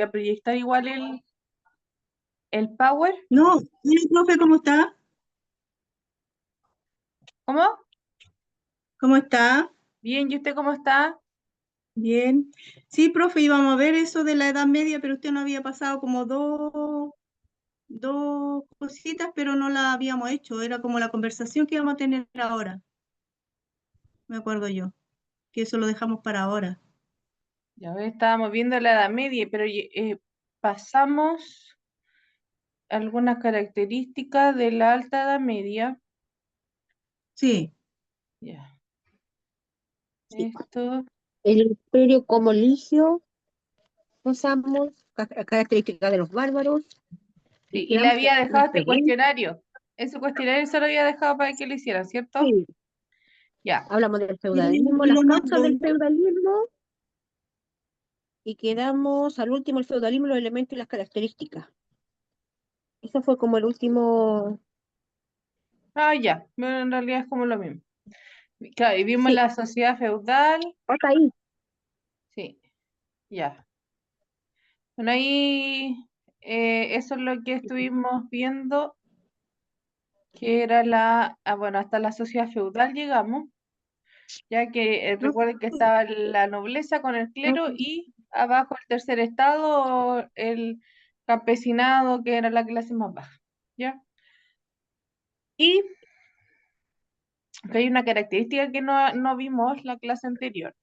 a proyectar igual el Power. No, hola, profe, ¿cómo está? ¿Cómo? ¿Cómo está? Bien, ¿y usted cómo está? Bien. Sí, profe, íbamos a ver eso de la Edad Media, pero usted no había pasado como dos cositas, pero no la habíamos hecho. Era como la conversación que íbamos a tener ahora, me acuerdo yo, que eso lo dejamos para ahora. Ya ves, estábamos viendo la Edad Media, pero pasamos algunas características de la Alta Edad Media. Sí, Ya, Sí. esto. El imperio como ligio, usamos características de los bárbaros y Sí, y le quedamos había en la dejado este pregunta. cuestionario. Ese cuestionario se lo había dejado para que lo hicieran, ¿cierto? Sí, Ya. hablamos del y feudalismo, las causas del feudalismo y quedamos al último el feudalismo, los elementos y las características. Eso fue como el último. Ah, ya. Bueno, en realidad es como lo mismo. Claro, y vimos Sí, la sociedad feudal. hasta ahí. Sí, ya. Bueno, ahí eso es lo que estuvimos viendo, que era bueno, hasta la sociedad feudal llegamos, ya que recuerden que estaba la nobleza con el clero y abajo el tercer estado, el campesinado, que era la clase más baja, ¿ya? Y que hay una característica que no vimos la clase anterior,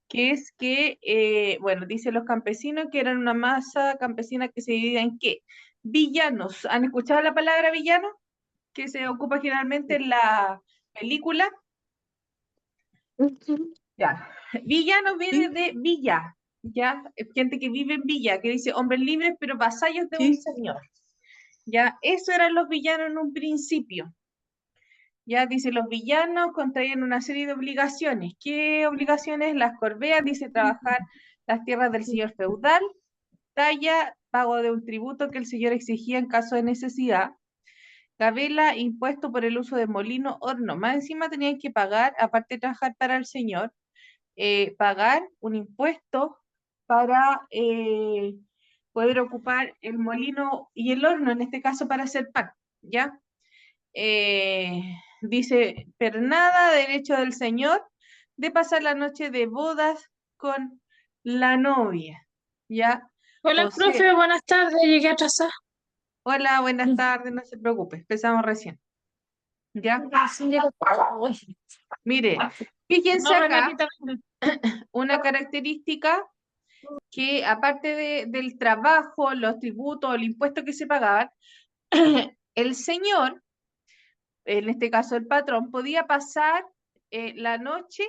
que es que, bueno, dice los campesinos que eran una masa campesina que se dividía en qué? Villanos. ¿Han escuchado la palabra villano? Que se ocupa generalmente en la película. Ujú. Ya. Villano viene sí, de villa, ya, es gente que vive en villa, que dice hombres libres, pero vasallos de un sí. señor. Ya, eso eran los villanos en un principio. Ya dice, los villanos contraían una serie de obligaciones. ¿Qué obligaciones? Las corveas, dice, trabajar las tierras del señor feudal, talla, pago de un tributo que el señor exigía en caso de necesidad, gabela, impuesto por el uso de molino, horno. Más encima tenían que pagar, aparte de trabajar para el señor, pagar un impuesto para poder ocupar el molino y el horno, en este caso para hacer pan, ¿ya? Dice, pero nada derecho del señor de pasar la noche de bodas con la novia, ¿ya? Hola, O sea, profe, buenas tardes, llegué atrasada. hola, buenas tardes, no se preocupe, empezamos recién, ¿ya? Recién llego. Uy, Mire, fíjense no, acá Renatita. una característica que aparte del trabajo, los tributos, el impuesto que se pagaban, el señor, en este caso el patrón, podía pasar la noche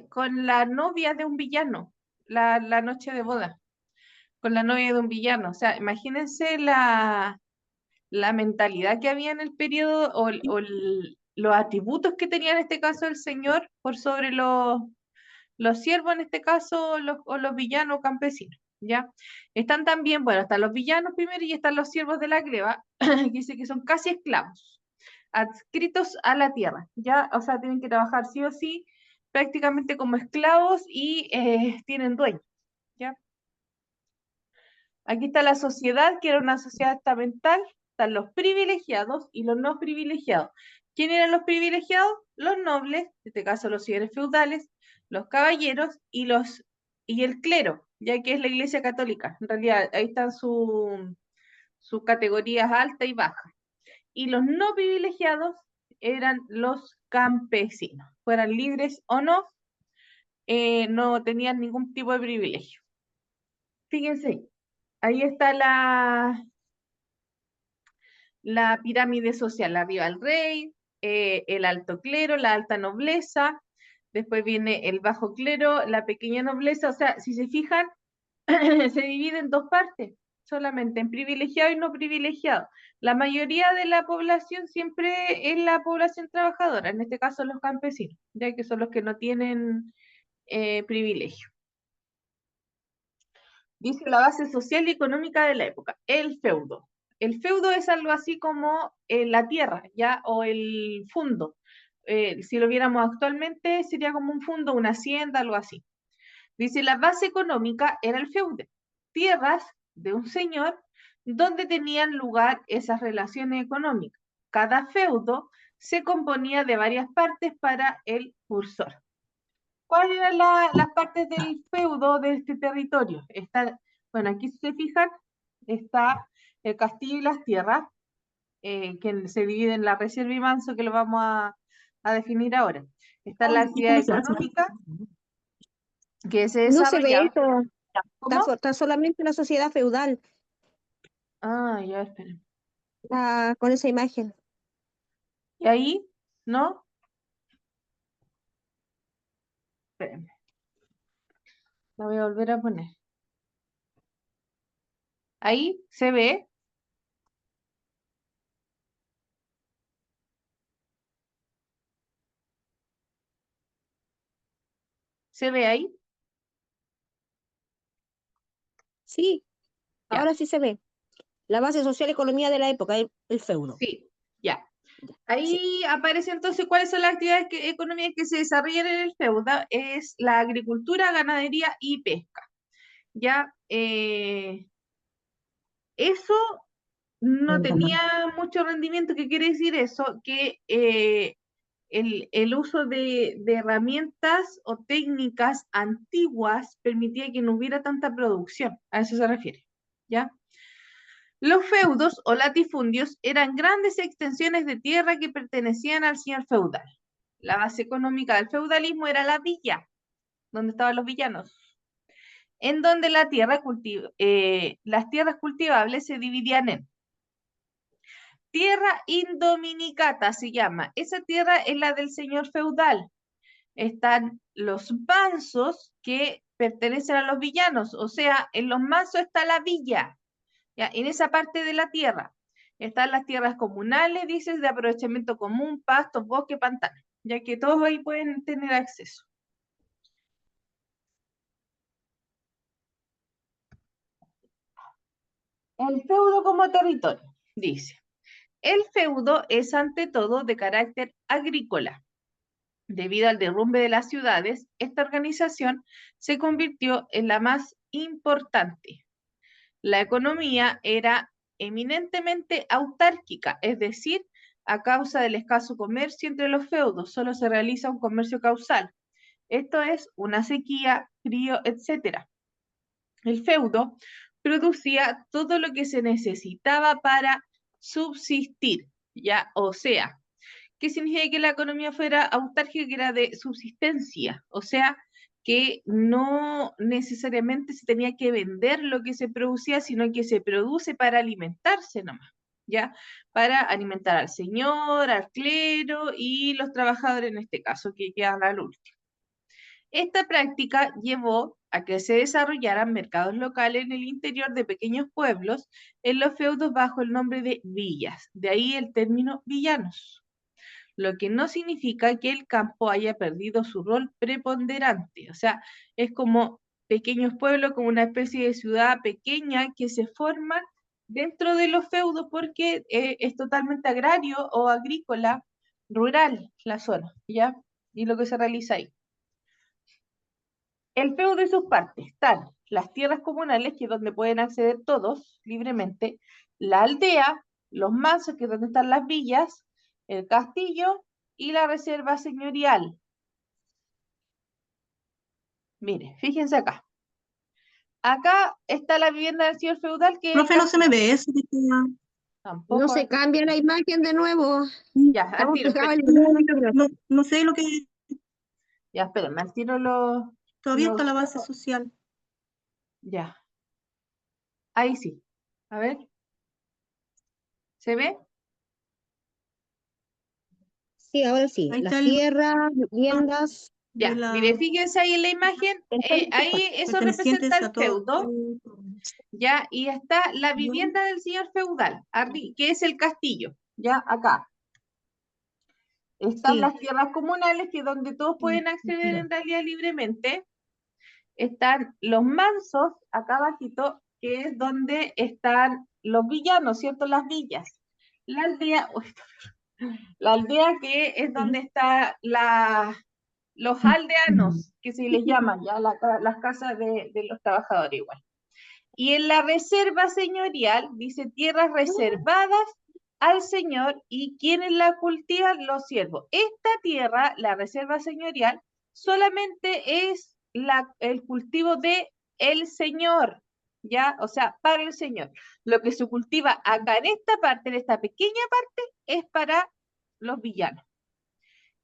con la novia de un villano, la noche de boda, con la novia de un villano. O sea, imagínense la mentalidad que había en el periodo los atributos que tenía en este caso el señor por sobre los siervos, en este caso, o los villanos campesinos, ¿ya? Están también, bueno, están los villanos primero y están los siervos de la gleba, que dice que son casi esclavos, adscritos a la tierra, ¿ya? O sea, tienen que trabajar sí o sí, prácticamente como esclavos y tienen dueño, ¿ya? Aquí está la sociedad, que era una sociedad estamental, están los privilegiados y los no privilegiados. ¿Quién eran los privilegiados? Los nobles, en este caso los señores feudales, los caballeros y el clero, ya que es la Iglesia Católica. En realidad, ahí están sus categorías alta y baja. Y los no privilegiados eran los campesinos, fueran libres o no, no tenían ningún tipo de privilegio. Fíjense, ahí está la pirámide social, arriba el rey, el alto clero, la alta nobleza, después viene el bajo clero, la pequeña nobleza, o sea, si se fijan, se divide en dos partes, solamente en privilegiado y no privilegiado. La mayoría de la población siempre es la población trabajadora, en este caso los campesinos, ya que son los que no tienen privilegio. Dice la base social y económica de la época, el feudo. El feudo es algo así como la tierra, ¿ya? O el fundo. Si lo viéramos actualmente, sería como un fundo, una hacienda, algo así. Dice, la base económica era el feudo. tierras de un señor donde tenían lugar esas relaciones económicas. Cada feudo se componía de varias partes para el cursor. ¿Cuáles eran las partes del feudo de este territorio? Bueno, aquí si se fijan, está el castillo y las tierras, que se dividen en la reserva y manso, que lo vamos a definir ahora. Está la actividad económica, que se No se ve desarrollaba. eso, ¿Cómo? está solamente la sociedad feudal Ah, ya, esperen. con esa imagen. ¿Y ahí? ¿No? Espérenme. La voy a volver a poner. Ahí se ve. ¿Se ve ahí? Sí, Ya. ahora sí se ve. La base social y economía de la época, el feudo. Sí, ya. Sí. Ahí aparece entonces cuáles son las actividades económicas que se desarrollan en el feudo. Es la agricultura, ganadería y pesca. Ya, eso no tenía mucho rendimiento. ¿Qué quiere decir eso? Que el uso de herramientas o técnicas antiguas permitía que no hubiera tanta producción. A eso se refiere. ¿Ya? Los feudos o latifundios eran grandes extensiones de tierra que pertenecían al señor feudal. La base económica del feudalismo era la villa, donde estaban los villanos, en donde las tierras cultivables se dividían en tierra indominicata, se llama. Esa tierra es la del señor feudal. Están los mansos, que pertenecen a los villanos, o sea, en los mansos está la villa. ¿Ya? En esa parte de la tierra están las tierras comunales, dices, de aprovechamiento común, pastos, bosque, pantano, ya que todos ahí pueden tener acceso. El feudo como territorio, dice. El feudo es ante todo de carácter agrícola. Debido al derrumbe de las ciudades, esta organización se convirtió en la más importante. La economía era eminentemente autárquica, es decir, a causa del escaso comercio entre los feudos, solo se realiza un comercio causal. Esto es una sequía, frío, etc. El feudo producía todo lo que se necesitaba para subsistir, ¿ya? O sea, ¿qué significa que la economía fuera autárquica? Que era de subsistencia, o sea, que no necesariamente se tenía que vender lo que se producía, sino que se produce para alimentarse nomás, ¿ya? Para alimentar al señor, al clero y los trabajadores en este caso, que quedan al último. Esta práctica llevó a que se desarrollaran mercados locales en el interior de pequeños pueblos, en los feudos bajo el nombre de villas, de ahí el término villanos, lo que no significa que el campo haya perdido su rol preponderante. O sea, es como pequeños pueblos, como una especie de ciudad pequeña que se forma dentro de los feudos porque es totalmente agrario o agrícola, rural la zona, ¿ya? Y lo que se realiza ahí. El feudo y sus partes están las tierras comunales, que es donde pueden acceder todos libremente, la aldea, los mansos, que es donde están las villas, el castillo y la reserva señorial. Mire, fíjense acá. Acá está la vivienda del señor feudal, que es el Profe, no se me ve eso. No Tampoco. se cambia la imagen de nuevo. Ya, al Estamos tiro, pegados esperen. al libro. No sé lo que Ya, esperen, al tiro los... todavía está los- la base social. Ya. Ahí sí. A ver. ¿Se ve? Sí, ahora sí. Ahí Las está el tierras, viviendas, Ya, de la mire, fíjense ahí en la imagen, ahí eso representa pertenecientes el a todo. feudo, ya, y está la vivienda del señor feudal, que es el castillo, ya, acá. Están sí. las tierras comunales, que es donde todos pueden acceder en realidad libremente. Están los mansos, acá abajito, que es donde están los villanos, ¿cierto? Las villas. La aldea, la aldea que es donde están los aldeanos, que se les llaman ya las casas de los trabajadores igual. Y en la reserva señorial dice tierras reservadas al señor y quienes la cultivan los siervos. Esta tierra, la reserva señorial, solamente es el cultivo de el señor, ¿ya? O sea, para el señor. Lo que se cultiva acá en esta parte, en esta pequeña parte, es para los villanos,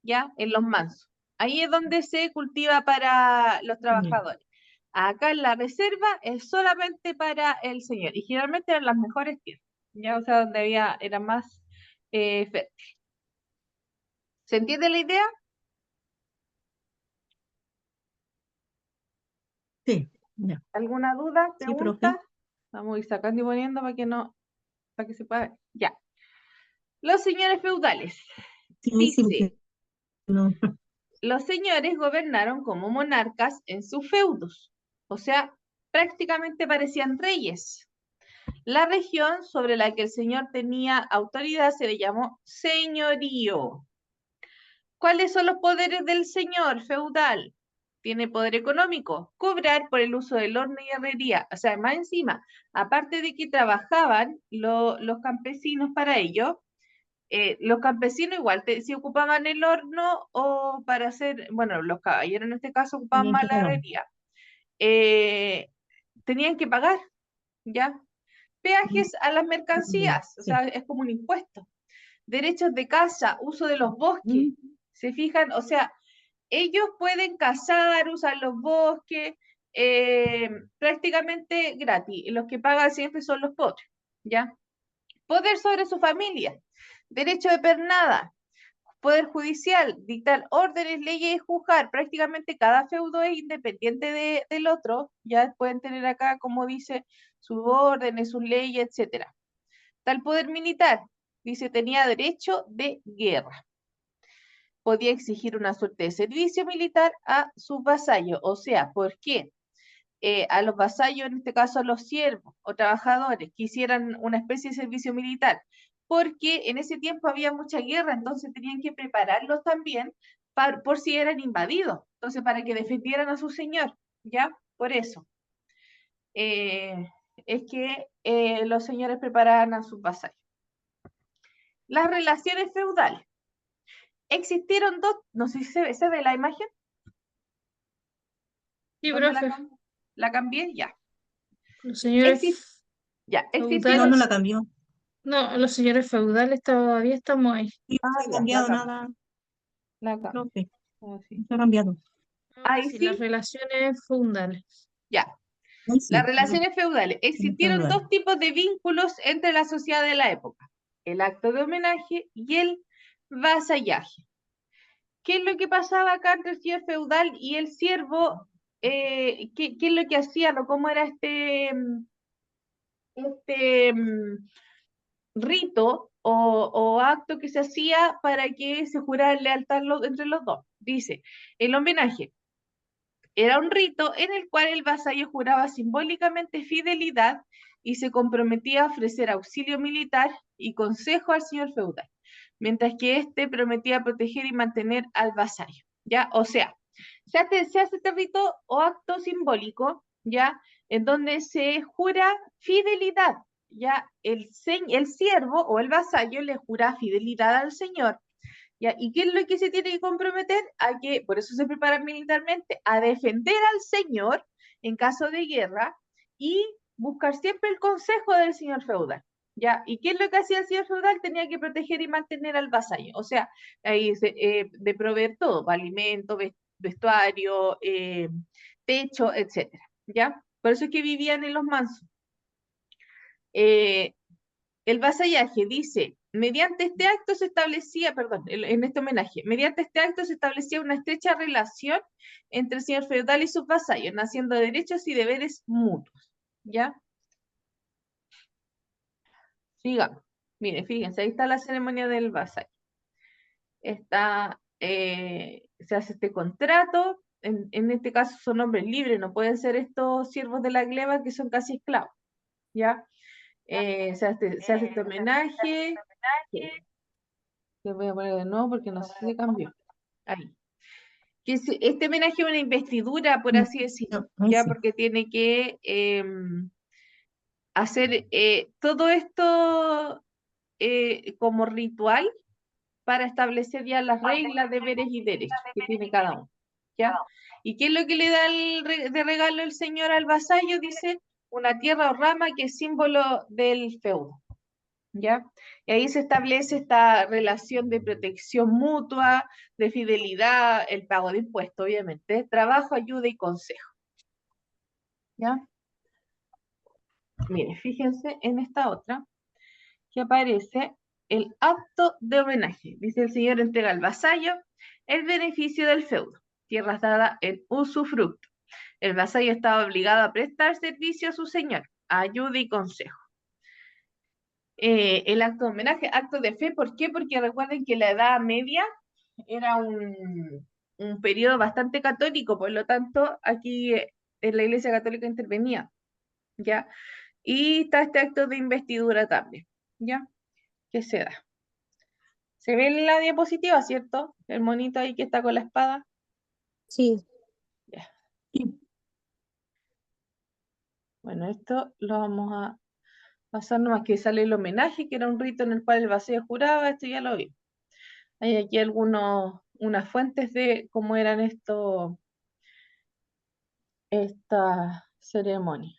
¿ya? En los mansos. Ahí es donde se cultiva para los trabajadores. Acá en la reserva es solamente para el señor. Y generalmente eran las mejores tierras, ¿ya? O sea, donde era más fértil. ¿Se entiende la idea? Sí, ya. ¿Alguna duda? Sí, ¿Pregunta? profe. Vamos a ir sacando y poniendo para que se pueda. Ya. Los señores feudales. Sí, sí, Dice, no. los señores gobernaron como monarcas en sus feudos. O sea, prácticamente parecían reyes. La región sobre la que el señor tenía autoridad se le llamó señorío. ¿Cuáles son los poderes del señor feudal? Tiene poder económico, cobrar por el uso del horno y herrería. O sea, más encima, aparte de que trabajaban los campesinos para ello, los campesinos igual si ocupaban el horno o para hacer, bueno, los caballeros en este caso ocupaban Tenían más que la pagar. herrería. Tenían que pagar, ¿ya? Peajes a las mercancías, o Sí. sea, es como un impuesto. Derechos de caza, uso de los bosques, ¿se fijan? O sea, ellos pueden cazar, usar los bosques, prácticamente gratis. Y los que pagan siempre son los pobres, ¿ya? Poder sobre su familia, derecho de pernada, poder judicial, dictar órdenes, leyes y juzgar. Prácticamente cada feudo es independiente del otro. Ya pueden tener acá, como dice, sus órdenes, sus leyes, etcétera. Tal poder militar, dice, tenía derecho de guerra. Podía exigir una suerte de servicio militar a sus vasallos. O sea, ¿por qué? A los vasallos, en este caso a los siervos o trabajadores, que hicieran una especie de servicio militar, porque en ese tiempo había mucha guerra, entonces tenían que prepararlos también por si eran invadidos, entonces para que defendieran a su señor, ¿ya? Por eso. Es que los señores preparaban a sus vasallos. Las relaciones feudales. Existieron dos, no sé si se ve la imagen. Sí, ¿Dónde profe. la cambié? Ya. Los señores Ya, No, no existieron. la cambió. No, los señores feudales todavía estamos ahí. Sí, no se ha Ya, cambiado la cambié. nada, La cambié. profe. Así. No se ha cambiado. Ahora Ahí sí, sí, las relaciones feudales. ya. Ahí Las sí, relaciones feudales. relaciones Existieron feudales. dos tipos de vínculos entre la sociedad de la época: el acto de homenaje y el vasallaje. ¿Qué es lo que pasaba acá entre el señor feudal y el siervo? ¿Qué es lo que hacían o cómo era este rito o acto que se hacía para que se jurara lealtad entre los dos? Dice, el homenaje era un rito en el cual el vasallo juraba simbólicamente fidelidad y se comprometía a ofrecer auxilio militar y consejo al señor feudal, mientras que éste prometía proteger y mantener al vasallo, ¿ya? O sea, se hace este rito o acto simbólico, ¿ya? En donde se jura fidelidad, ¿ya? El siervo o el vasallo le jura fidelidad al señor. ¿Ya? ¿Y qué es lo que se tiene que comprometer? A que, por eso se preparan militarmente, a defender al señor en caso de guerra y buscar siempre el consejo del señor feudal. ¿Ya? ¿Y qué es lo que hacía el señor feudal? Tenía que proteger y mantener al vasallo. O sea, ahí de proveer todo, alimento, vestuario, techo, etcétera. ¿Ya? Por eso es que vivían en los mansos. El vasallaje dice, mediante este acto se establecía, perdón, en este homenaje, mediante este acto se establecía una estrecha relación entre el señor feudal y sus vasallos, naciendo derechos y deberes mutuos. ¿Ya? Sigamos. Mire, fíjense, ahí está la ceremonia del vasallo. Se hace este contrato, en este caso son hombres libres, no pueden ser estos siervos de la gleba que son casi esclavos. ¿Ya? Se hace este homenaje. Le voy a poner de nuevo porque no sé si cambió. Ahí. Este homenaje es una investidura, por así decirlo, No, ahí ya sí. porque tiene que hacer todo esto como ritual para establecer ya las reglas, deberes y derechos que tiene cada uno, ¿ya? ¿Y qué es lo que le da de regalo el señor al vasallo? Dice, una tierra o rama que es símbolo del feudo, ¿ya? Y ahí se establece esta relación de protección mutua, de fidelidad, el pago de impuestos, obviamente, trabajo, ayuda y consejo, ¿ya? Mire, fíjense en esta otra, que aparece el acto de homenaje. Dice el señor entrega al vasallo el beneficio del feudo, tierras dadas en usufructo. El vasallo estaba obligado a prestar servicio a su señor, ayuda y consejo. El acto de homenaje, acto de fe, ¿por qué? Porque recuerden que la Edad Media era un periodo bastante católico, por lo tanto, aquí en la Iglesia Católica intervenía, ¿ya? Y está este acto de investidura también, ¿ya? Que se da. Se ve en la diapositiva, ¿cierto? El monito ahí que está con la espada. Sí, Ya. Bueno, esto lo vamos a pasar nomás, que sale el homenaje, que era un rito en el cual el vasallo juraba, esto ya lo vi. Hay aquí unas fuentes de cómo eran esta ceremonia.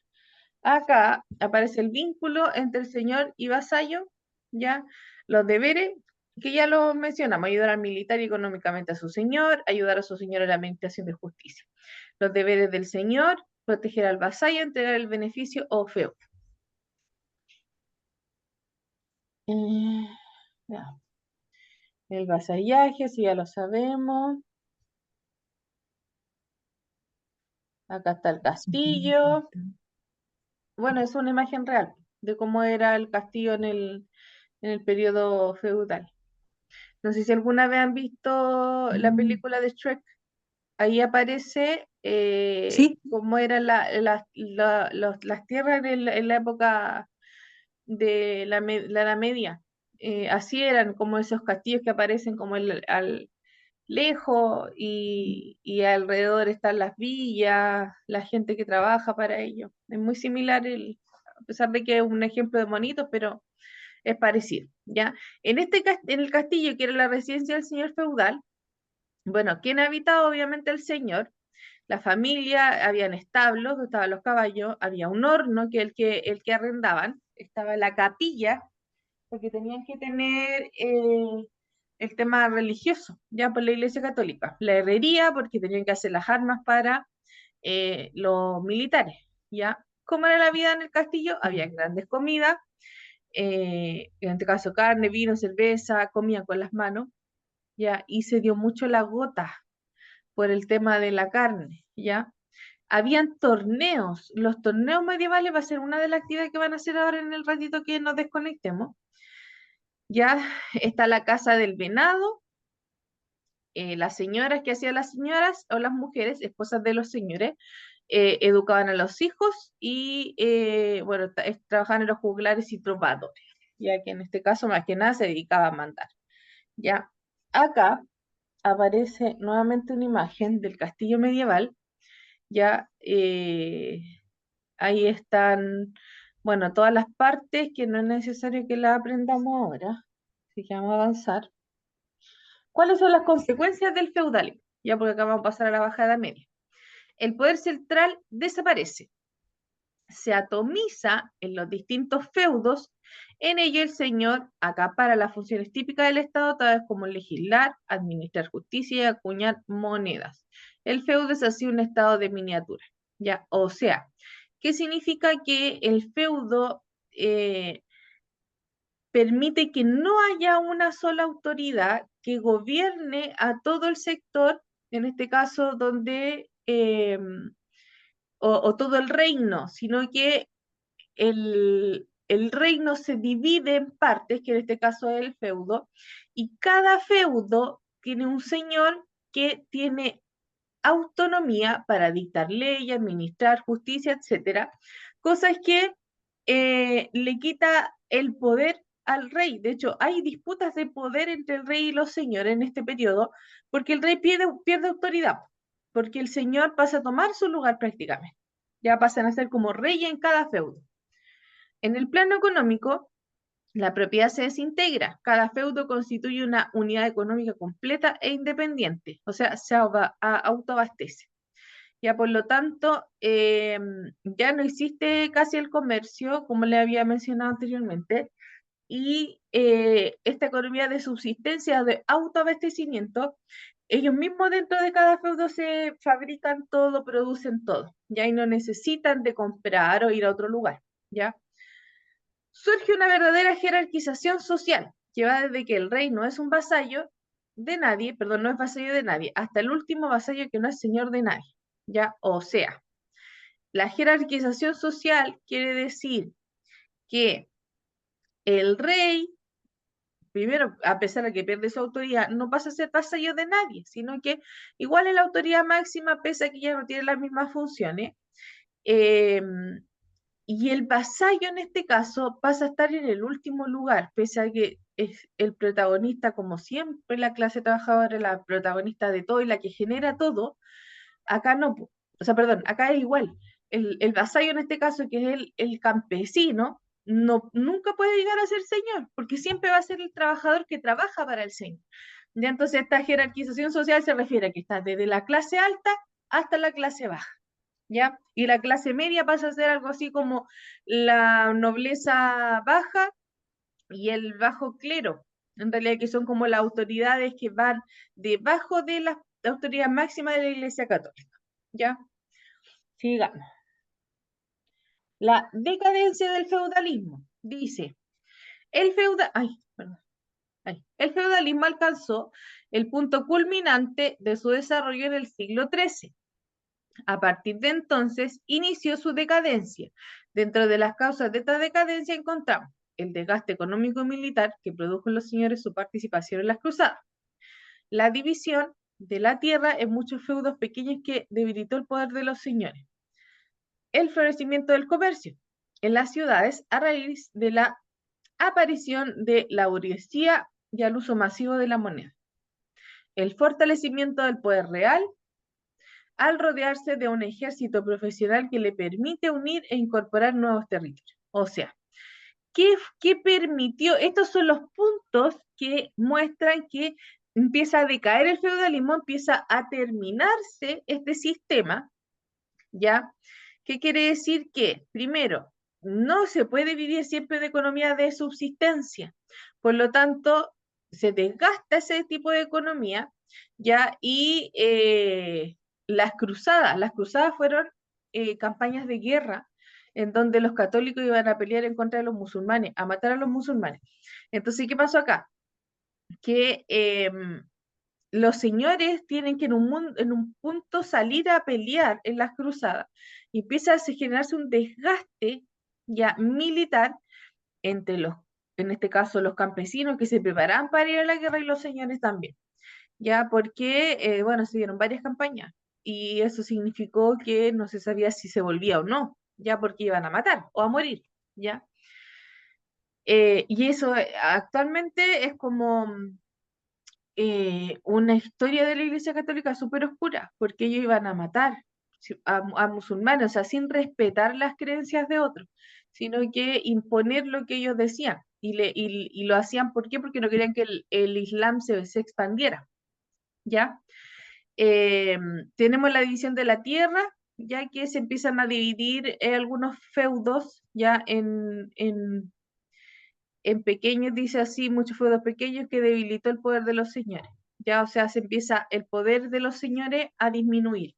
Acá aparece el vínculo entre el señor y vasallo, ¿ya? Los deberes, que ya lo mencionamos, ayudar al militar y económicamente a su señor, ayudar a su señor en la administración de justicia. Los deberes del señor, proteger al vasallo, entregar el beneficio o feudo. Ya. El vasallaje, si ya lo sabemos. Acá está el castillo. Bueno, es una imagen real de cómo era el castillo en el periodo feudal. No sé si alguna vez han visto la película de Shrek. Ahí aparece Sí, cómo eran las tierras en la época de la Edad Media. Así eran como esos castillos que aparecen como al lejos y alrededor están las villas, la gente que trabaja para ello. Es muy similar, a pesar de que es un ejemplo de monitos, pero es parecido, ¿ya? En el castillo, que era la residencia del señor feudal, bueno, ¿quién habitaba? Obviamente el señor, la familia, habían establos, donde estaban los caballos, había un horno, que el que arrendaban, estaba la capilla, porque tenían que tener el tema religioso, ya por la Iglesia Católica, la herrería, porque tenían que hacer las armas para los militares, ¿ya? ¿Cómo era la vida en el castillo? Había grandes comidas, en este caso carne, vino, cerveza, comían con las manos, ¿ya? Y se dio mucho la gota por el tema de la carne, ¿ya? Habían torneos, los torneos medievales va a ser una de las actividades que van a hacer ahora en el ratito que nos desconectemos. Ya está la casa del venado, las señoras que hacían las señoras o las mujeres, esposas de los señores, educaban a los hijos y, bueno, trabajaban en los juglares y trovadores, ya que en este caso más que nada se dedicaba a mandar. Ya, acá aparece nuevamente una imagen del castillo medieval, ya ahí están, bueno, todas las partes que no es necesario que las aprendamos ahora, así que vamos a avanzar. ¿Cuáles son las consecuencias del feudalismo? Ya porque acá vamos a pasar a la bajada media. El poder central desaparece, se atomiza en los distintos feudos, en ello el señor acapara las funciones típicas del Estado, tales como legislar, administrar justicia y acuñar monedas. El feudo es así un estado de miniatura, ¿ya? O sea, ¿qué significa que el feudo permite que no haya una sola autoridad que gobierne a todo el sector, en este caso donde, o todo el reino, sino que el reino se divide en partes, que en este caso es el feudo, y cada feudo tiene un señor que tiene autonomía para dictar leyes, administrar justicia, etcétera, cosas que le quita el poder al rey. De hecho, hay disputas de poder entre el rey y los señores en este periodo, porque el rey pierde autoridad, porque el señor pasa a tomar su lugar prácticamente. Ya pasan a ser como rey en cada feudo. En el plano económico, la propiedad se desintegra. Cada feudo constituye una unidad económica completa e independiente, o sea, se autoabastece. Ya por lo tanto, ya no existe casi el comercio, como le había mencionado anteriormente, y esta economía de subsistencia, de autoabastecimiento, ellos mismos dentro de cada feudo se fabrican todo, producen todo, ya y no necesitan de comprar o ir a otro lugar, ¿ya? Surge una verdadera jerarquización social, que va desde que el rey no es un vasallo de nadie, perdón, no es vasallo de nadie, hasta el último vasallo que no es señor de nadie, ¿ya? O sea, la jerarquización social quiere decir que el rey, primero, a pesar de que pierde su autoridad, no pasa a ser vasallo de nadie, sino que igual es la autoridad máxima, pese a que ya no tiene las mismas funciones. Y el vasallo en este caso pasa a estar en el último lugar, pese a que es el protagonista, como siempre, la clase trabajadora, la protagonista de todo y la que genera todo. Acá no, o sea, perdón, acá es igual. El vasallo en este caso, que es el campesino, no, nunca puede llegar a ser señor, porque siempre va a ser el trabajador que trabaja para el señor. Ya, entonces esta jerarquización social se refiere a que está desde la clase alta hasta la clase baja, ¿ya? Y la clase media pasa a ser algo así como la nobleza baja y el bajo clero, en realidad que son como las autoridades que van debajo de la autoridad máxima de la Iglesia Católica, ¿ya? Sigamos. La decadencia del feudalismo. Dice, el el feudalismo alcanzó el punto culminante de su desarrollo en el siglo XIII. A partir de entonces, inició su decadencia. Dentro de las causas de esta decadencia encontramos el desgaste económico y militar que produjo en los señores su participación en las cruzadas, la división de la tierra en muchos feudos pequeños que debilitó el poder de los señores, el florecimiento del comercio en las ciudades a raíz de la aparición de la burguesía y al uso masivo de la moneda, el fortalecimiento del poder real al rodearse de un ejército profesional que le permite unir e incorporar nuevos territorios. O sea, ¿qué permitió? Estos son los puntos que muestran que empieza a decaer el feudalismo, empieza a terminarse este sistema, ¿ya? ¿Qué quiere decir? Que, primero, no se puede vivir siempre de economía de subsistencia, por lo tanto, se desgasta ese tipo de economía, ¿ya? Y las cruzadas fueron campañas de guerra en donde los católicos iban a pelear en contra de los musulmanes, a matar a los musulmanes. Entonces, ¿qué pasó acá? Que los señores tienen que en un punto salir a pelear en las cruzadas y empieza a generarse un desgaste ya militar entre en este caso, los campesinos que se preparaban para ir a la guerra y los señores también, ya porque, bueno, se dieron varias campañas y eso significó que no se sabía si se volvía o no, ya porque iban a matar o a morir, ya. Y eso actualmente es como una historia de la Iglesia Católica súper oscura, porque ellos iban a matar a musulmanes, o sea, sin respetar las creencias de otros, sino que imponer lo que ellos decían. Y lo hacían, ¿por qué? Porque no querían que el Islam se expandiera, ¿ya? Tenemos la división de la tierra, ya que se empiezan a dividir algunos feudos, ya en pequeños, dice así, muchos feudos pequeños que debilitó el poder de los señores. Ya, o sea, se empieza el poder de los señores a disminuir.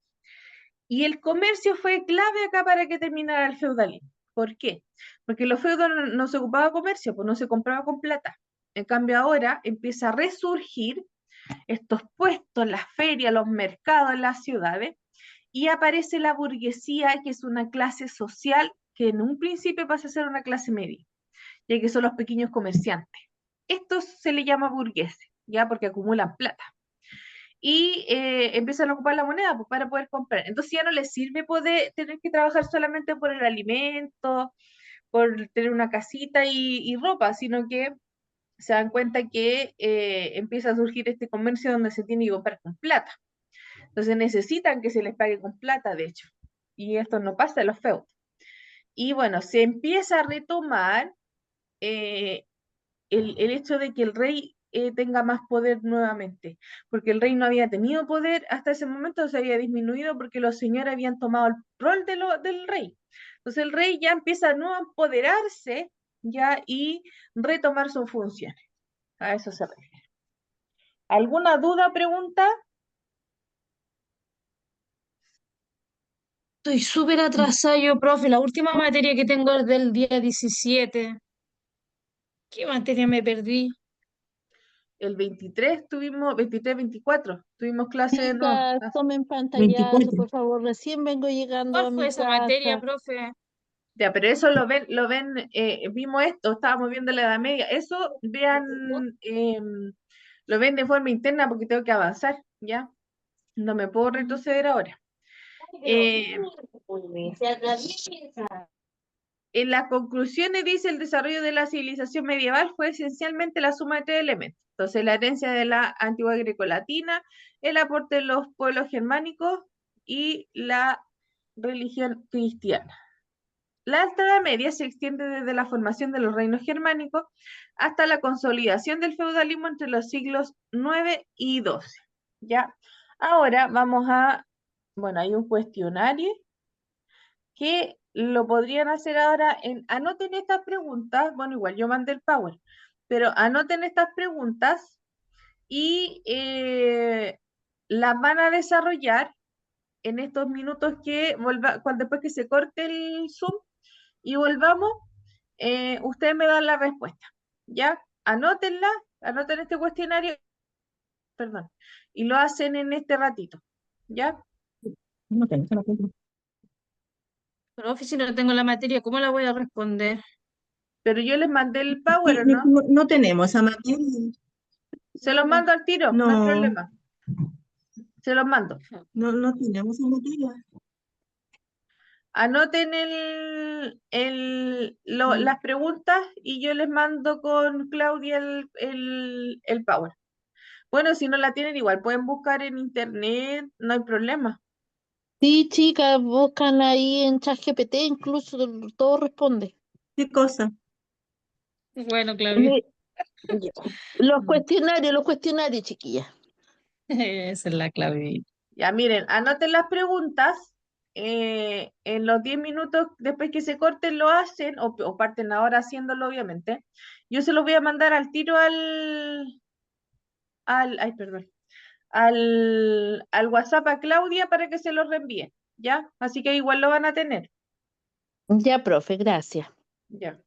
Y el comercio fue clave acá para que terminara el feudalismo. ¿Por qué? Porque los feudos no se ocupaba de comercio, pues no se compraba con plata. En cambio ahora empieza a resurgir estos puestos, las ferias, los mercados en las ciudades, y aparece la burguesía, que es una clase social que en un principio pasa a ser una clase media, ya que son los pequeños comerciantes. Estos se le llama burgueses, ya porque acumulan plata. Y empiezan a ocupar la moneda pues, para poder comprar. Entonces ya no les sirve poder tener que trabajar solamente por el alimento, por tener una casita y ropa, sino que se dan cuenta que empieza a surgir este comercio donde se tiene que comprar con plata. Entonces necesitan que se les pague con plata, de hecho. Y esto no pasa en los feudos. Y bueno, se empieza a retomar eh, el hecho de que el rey tenga más poder nuevamente, porque el rey no había tenido poder hasta ese momento, se había disminuido porque los señores habían tomado el rol del rey. Entonces el rey ya empieza a no empoderarse ya y retomar sus funciones. A eso se refiere. ¿Alguna duda, pregunta? Estoy súper atrasada yo, profe. La última materia que tengo es del día 17. ¿Qué materia me perdí? El 23 tuvimos, 23, 24, tuvimos clase de nuevo. Chicas, tomen pantallazo, 24. por favor. Recién vengo llegando ¿Cuál a fue mi esa materia, casa. profe? Ya, pero eso lo ven, vimos esto, estábamos viendo la Edad Media, eso vean, lo ven de forma interna porque tengo que avanzar, ¿ya? No me puedo retroceder ahora. Eh, en las conclusiones dice el desarrollo de la civilización medieval fue esencialmente la suma de tres elementos. Entonces, la herencia de la antigua greco-latina, el aporte de los pueblos germánicos y la religión cristiana. La Alta Edad Media se extiende desde la formación de los reinos germánicos hasta la consolidación del feudalismo entre los siglos IX y XII. ¿Ya? Ahora vamos a, bueno, hay un cuestionario que lo podrían hacer ahora anoten estas preguntas, bueno, igual yo mandé el Power, pero anoten estas preguntas y las van a desarrollar en estos minutos que después que se corte el Zoom y volvamos, ustedes me dan la respuesta, ¿ya? Anótenla, anoten este cuestionario, perdón, y lo hacen en este ratito, ¿ya? No tengo, no tengo. Profe, si no tengo la materia, ¿cómo la voy a responder? Pero yo les mandé el Sí, Power, ¿o no? no tenemos esa materia. Se los mando al tiro, no hay No, problema, se los mando. no tenemos esa materia. Anoten las preguntas y yo les mando con Claudia el Power. Bueno, si no la tienen, igual pueden buscar en internet, no hay problema. Sí, chicas, buscan ahí en ChatGPT, incluso todo responde. ¿Qué cosa? Bueno, Claudia, Le- ya. Los cuestionarios, chiquillas. esa es la clave. Ya miren, anoten las preguntas. En los 10 minutos después que se corten lo hacen, o parten ahora haciéndolo, obviamente. Yo se los voy a mandar al tiro ay, perdón, al WhatsApp a Claudia para que se los reenvíe, ¿ya? Así que igual lo van a tener, Ya, profe, gracias. ya.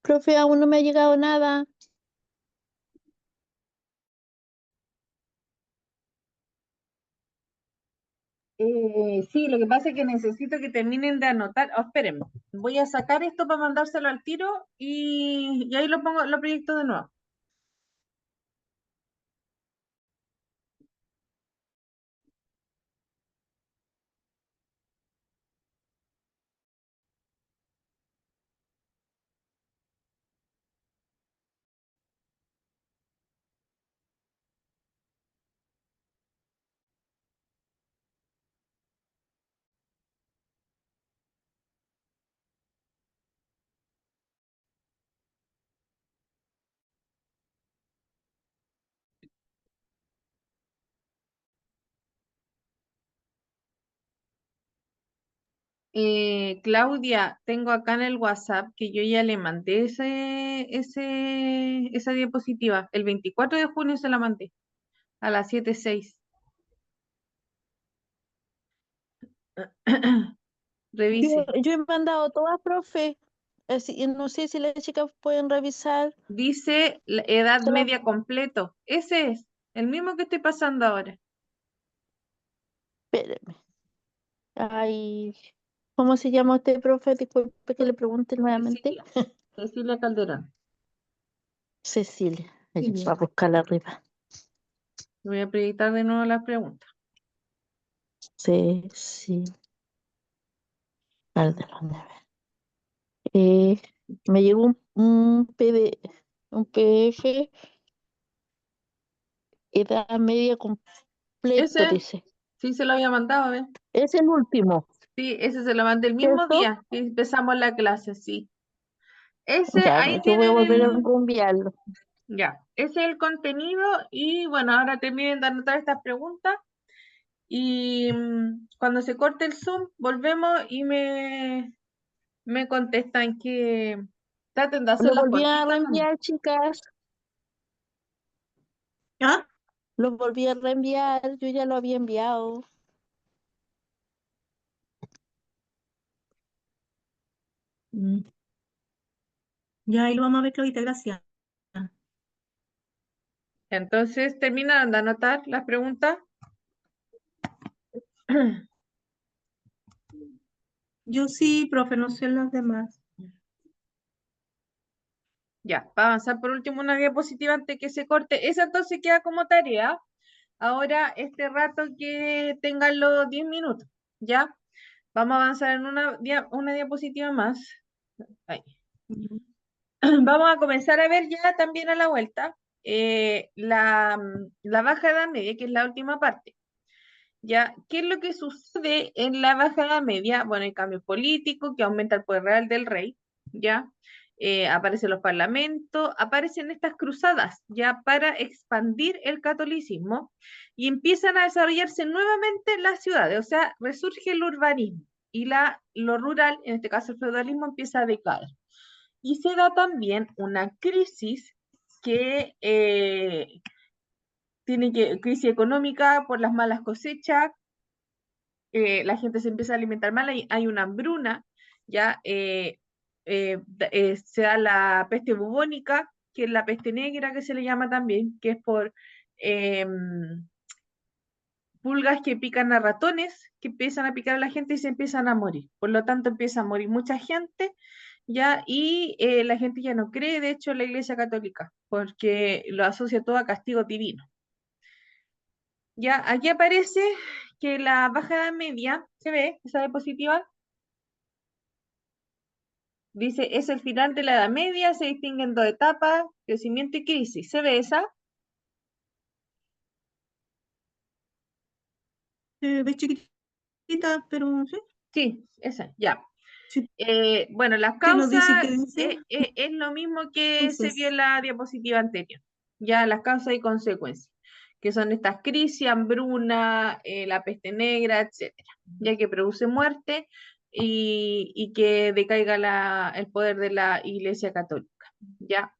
Profe, aún no me ha llegado nada. Sí, lo que pasa es que necesito que terminen de anotar. Oh, espérenme, voy a sacar esto para mandárselo al tiro y ahí lo pongo, lo proyecto de nuevo. Claudia, tengo acá en el WhatsApp que yo ya le mandé esa diapositiva. El 24 de junio se la mandé a las 7:06. Revise. Yo he mandado todas, profe. Así, no sé si las chicas pueden revisar. Dice la edad Se la- media completo. Ese es el mismo que estoy pasando ahora. Espérenme. Ay, ¿cómo se llama usted, profe? Disculpe que le pregunte nuevamente. Cecilia. Cecilia Calderón. Cecilia. Ella Sí. va a buscarla arriba. Voy a proyectar de nuevo las preguntas. Sí, sí. Calderón, a ver. Me llegó un PDF, edad media completo, Ese dice. sí se lo había mandado, ¿ves? Es el último, Sí, ese se lo mandé el mismo ¿cierto? día que empezamos la clase, sí. Ese, Ya, ahí yo voy a tienen volver a el, enviarlo. ya, ese es el contenido y bueno, ahora terminen de anotar estas preguntas y cuando se corte el Zoom, volvemos y me contestan que traten de Lo hacerlas volví a cortitas, ¿no? reenviar, chicas. ¿Ah? Lo volví a reenviar. Yo ya lo había enviado. Mm. Ya, ahí lo vamos a ver, Claudita, gracias. Entonces, terminan de anotar las preguntas. Yo sí, profe, no sé las demás. Ya, para avanzar por último una diapositiva antes que se corte. Esa entonces queda como tarea. Ahora, este rato que tengan los 10 minutos, ¿ya? Vamos a avanzar en una diapositiva más. Ahí. Ujú. Vamos a comenzar a ver ya también a la vuelta la baja edad media, que es la última parte. ¿Ya? ¿Qué es lo que sucede en la baja edad media? Bueno, hay cambios políticos que aumenta el poder real del rey, ¿ya? Aparecen los parlamentos, aparecen estas cruzadas, ¿ya? Para expandir el catolicismo y empiezan a desarrollarse nuevamente las ciudades, o sea, resurge el urbanismo y lo rural, en este caso el feudalismo, empieza a decaer. Y se da también una crisis que crisis económica por las malas cosechas, la gente se empieza a alimentar mal, hay una hambruna, ya se da la peste bubónica, que es la peste negra que se le llama también, que es por eh, pulgas que pican a ratones, que empiezan a picar a la gente y se empiezan a morir. Por lo tanto, empieza a morir mucha gente, ya, y la gente ya no cree, de hecho, en la Iglesia Católica, porque lo asocia todo a castigo divino. Ya, aquí aparece que la baja edad media, ¿se ve esa diapositiva? Dice, es el final de la Edad Media, se distinguen dos etapas, crecimiento y crisis. ¿Se ve esa? Ve chiquitita, pero sí. Sí, esa, ya. Si Bueno, las usted nos dice causas qué dice, es lo mismo que se vio en entonces, la diapositiva anterior. Ya, las causas y consecuencias, que son estas crisis, hambruna, la peste negra, etcétera, ya que produce muerte y que decaiga el poder de la Iglesia Católica. ¿Ya?